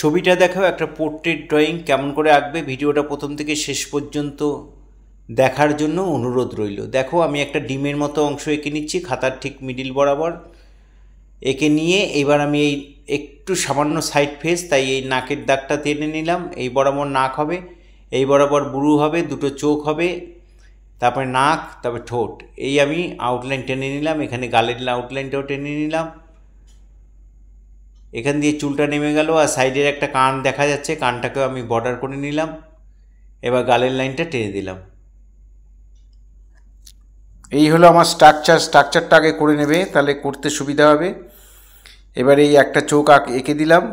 ছবিটা দেখাও একটা পোর্ট্রেট ড্রয়িং কেমন করে আঁকবে। ভিডিওটা প্রথম থেকে শেষ পর্যন্ত দেখার জন্য অনুরোধ রইল। দেখো আমি একটা ডিমের মতো অংশ এঁকে নিচ্ছি খাতার ঠিক মিডিল বরাবর। এঁকে নিয়ে এবার আমি এই একটু সামান্য সাইড ফেস, তাই এই নাকের দাগটা টেনে নিলাম। এই বরাবর নাক হবে, এই বরাবর বুরু হবে, দুটো চোখ হবে, তারপরে নাক, তারপরে ঠোঁট। এই আমি আউটলাইন টেনে নিলাম। এখানে গালের আউটলাইনটাও টেনে নিলাম। এখান দিয়ে চুলটা নেমে গেল, আর সাইডের একটা কান দেখা যাচ্ছে, কানটাকেও আমি বর্ডার করে নিলাম। এবার গালের লাইনটা টেনে দিলাম। এই হলো আমার স্ট্রাকচারটা আগে করে নেবে, তাহলে করতে সুবিধা হবে। এবার এই একটা চোখ এঁকে দিলাম।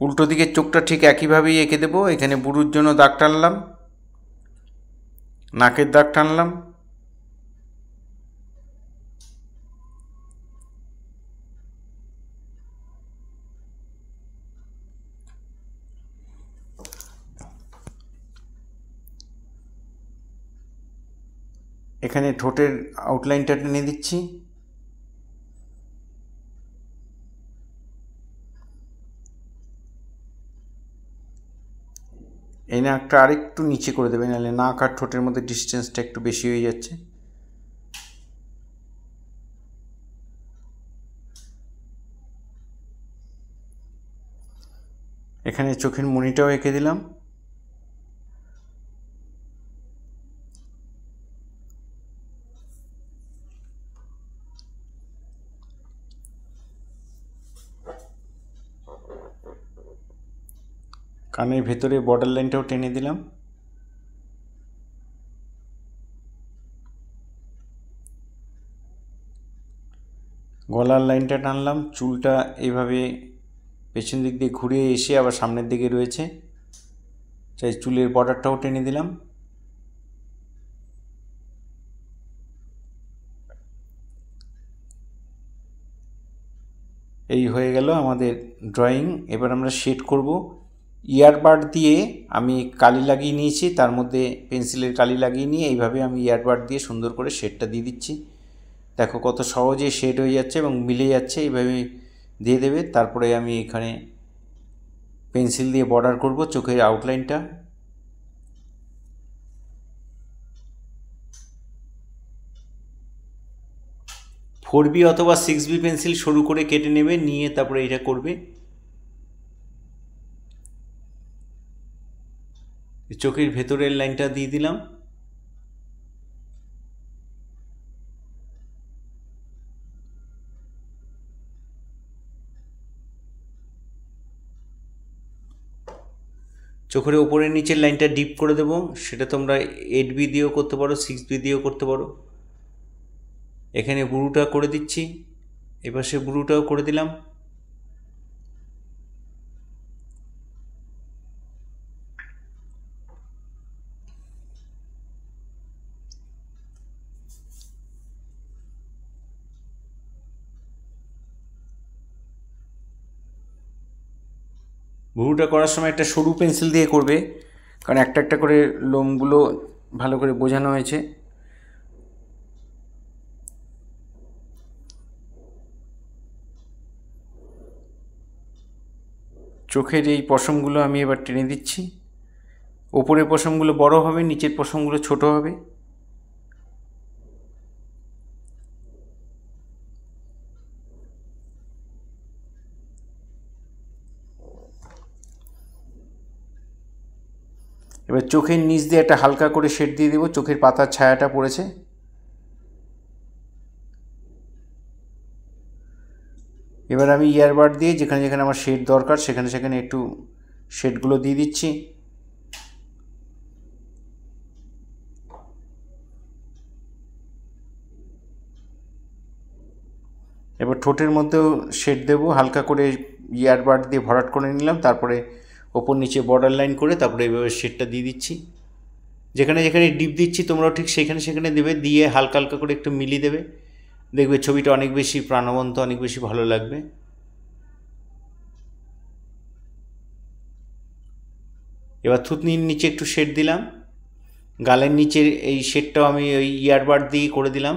উল্টো দিকের চোখটা ঠিক একইভাবেই এঁকে দেবো। এখানে বুরুর জন্য দাগ টানলাম, নাকের দাগ টানলাম, এখানে ঠোঁটের আউটলাইনটা টেনে দিচ্ছি। এই নাকটা আরেকটু নিচে করে দেবে, নাহলে নাক আর ঠোঁটের মধ্যে ডিস্টেন্সটা একটু বেশি হয়ে যাচ্ছে। এখানে চোখের মণিটাও এঁকে দিলাম। কানের ভেতরে বর্ডার লাইনটাও টেনে দিলাম। গলার লাইনটা টানলাম। চুলটা এইভাবে পেছন দিক দিয়ে ঘুরে এসে আবার সামনের দিকে রয়েছে, তাই চুলের বর্ডারটাও টেনে দিলাম। এই হয়ে গেল আমাদের ড্রয়িং। এবার আমরা শেড করব। ইয়ারবাড দিয়ে আমি কালি লাগিয়ে নিয়েছি, তার মধ্যে পেন্সিলের কালি লাগিয়ে নিয়ে এইভাবে আমি ইয়ারবাড দিয়ে সুন্দর করে শেডটা দিয়ে দিচ্ছি। দেখো কত সহজে শেড হয়ে যাচ্ছে এবং মিলে যাচ্ছে। এইভাবে দিয়ে দেবে। তারপরে আমি এখানে পেন্সিল দিয়ে বর্ডার করব চোখের আউটলাইনটা। ফোর বি অথবা 6B পেন্সিল সরু করে কেটে নেবে, নিয়ে তারপরে এটা করবে। চোখের ভেতরের লাইনটা দিয়ে দিলাম। চোখের ওপরের নিচের লাইনটা ডিপ করে দেবো। সেটা তোমরা 8B দিয়েও করতে পারো, 6B দিয়েও করতে পারো। এখানে বুরুটা করে দিচ্ছি, এপাশে বুরুটাও করে দিলাম। ভুরুটা করার সময় একটা সরু পেন্সিল দিয়ে করবে, কারণ একটা একটা করে লোমগুলো ভালো করে বোঝানো হয়েছে। চোখের এই পশমগুলো আমি এবার টেনে দিচ্ছি। ওপরের পশমগুলো বড় হবে, নিচের পশমগুলো ছোট হবে। এবার চোখের নিচ দিয়ে একটা হালকা করে শেড দিয়ে দেবো। চোখের পাতার ছায়াটা পড়েছে। এবার আমি ইয়ারবাড দিয়ে যেখানে যেখানে আমার শেড দরকার সেখানে সেখানে একটু শেডগুলো দিয়ে দিচ্ছি। এবার ঠোঁটের মধ্যেও শেড দেবো, হালকা করে ইয়ারবাড দিয়ে ভরাট করে নিলাম। তারপরে ওপর নিচে বর্ডার লাইন করে তারপরে এইভাবে শেডটা দিয়ে দিচ্ছি। যেখানে যেখানে ডিপ দিচ্ছি তোমরাও ঠিক সেখানে সেখানে দেবে, দিয়ে হালকা হালকা করে একটু মিলিয়ে দেবে। দেখবে ছবিটা অনেক বেশি প্রাণবন্ত, অনেক বেশি ভালো লাগবে। এবার থুতনির নিচে একটু শেড দিলাম। গালের নিচের এই শেডটাও আমি ওই ইয়ারবাড দিয়ে করে দিলাম।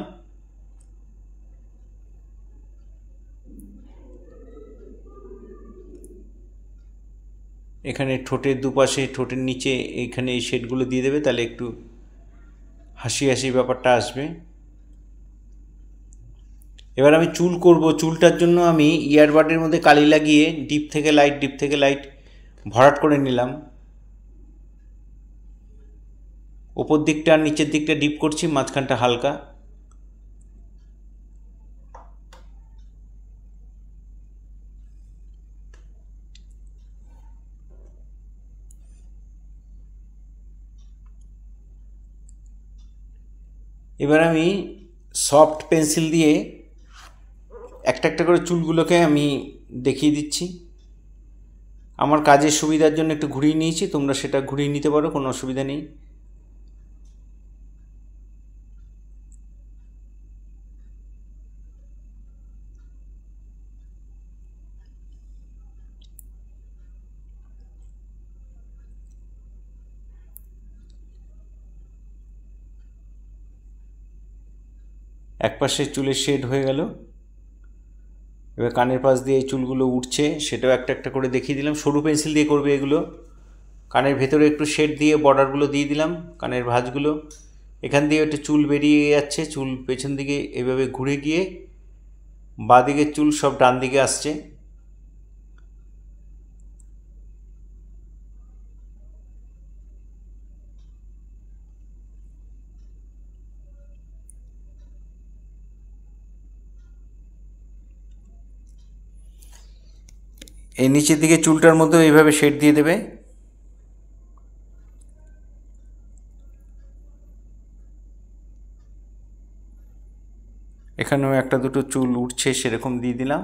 এখানে ঠোঁটের দুপাশে, ঠোঁটের নিচে এখানে এই শেডগুলো দিয়ে দেবে, তাহলে একটু হাসি হাসি ব্যাপারটা আসবে। এবার আমি চুল করব। চুলটার জন্য আমি ইয়ারবাডের মধ্যে কালি লাগিয়ে ডিপ থেকে লাইট ভরাট করে নিলাম। ওপর দিকটা আর নিচের দিকটা ডিপ করছি, মাঝখানটা হালকা। এবার আমি সফট পেন্সিল দিয়ে একটা একটা করে চুলগুলোকে আমি দেখিয়ে দিচ্ছি। আমার কাজের সুবিধার জন্য একটু ঘুরিয়ে নিয়েছি, তোমরা সেটা ঘুরিয়ে নিতে পারো, কোনো অসুবিধা নেই। এক পাশে চুলের শেড হয়ে গেল। এবার কানের পাশ দিয়ে এই চুলগুলো উঠছে, সেটাও একটা একটা করে দেখিয়ে দিলাম। সরু পেন্সিল দিয়ে করবে এগুলো। কানের ভেতরে একটু শেড দিয়ে বর্ডারগুলো দিয়ে দিলাম, কানের ভাঁজগুলো। এখান দিয়ে একটা চুল বেরিয়ে যাচ্ছে, চুল পেছন দিকে এভাবে ঘুরে গিয়ে বাঁ দিকের চুল সব ডান দিকে আসছে। এই নিচের দিকে চুলটার মধ্যে এইভাবে শেড দিয়ে দেবে। এখানেও একটা দুটো চুল উঠছে, সেরকম দিয়ে দিলাম।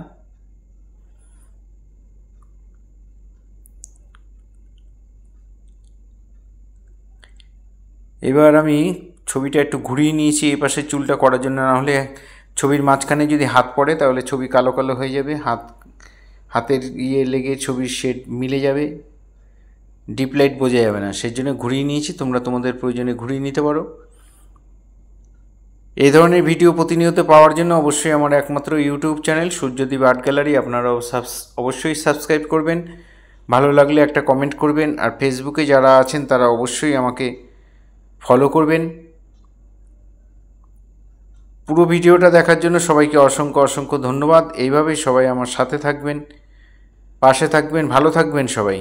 এবার আমি ছবিটা একটু ঘুরিয়ে নিয়েছি এই পাশে চুলটা করার জন্য, না হলে ছবির মাঝখানে যদি হাত পড়ে তাহলে ছবি কালো কালো হয়ে যাবে, হাতের লেগে ছবির শেড মিলে যাবে, ডিপ লাইট বোঝা যাবে না। সেই জন্য ঘুরিয়ে নিয়েছি, তোমরা তোমাদের প্রয়োজনে ঘুরিয়ে নিতে পারো। এই ধরনের ভিডিও প্রতিনিয়ত পাওয়ার জন্য অবশ্যই আমার একমাত্র YouTube channel Suryadip art gallery আপনারাও অবশ্যই সাবস্ক্রাইব করবেন। ভালো লাগলে একটা কমেন্ট করবেন, আর ফেসবুকে যারা আছেন তারা অবশ্যই আমাকে ফলো করবেন। পুরো ভিডিওটা দেখার জন্য সবাইকে অসংখ্য ধন্যবাদ। এইভাবেই সবাই আমার সাথে থাকবেন, পাশে থাকবেন, ভালো থাকবেন সবাই।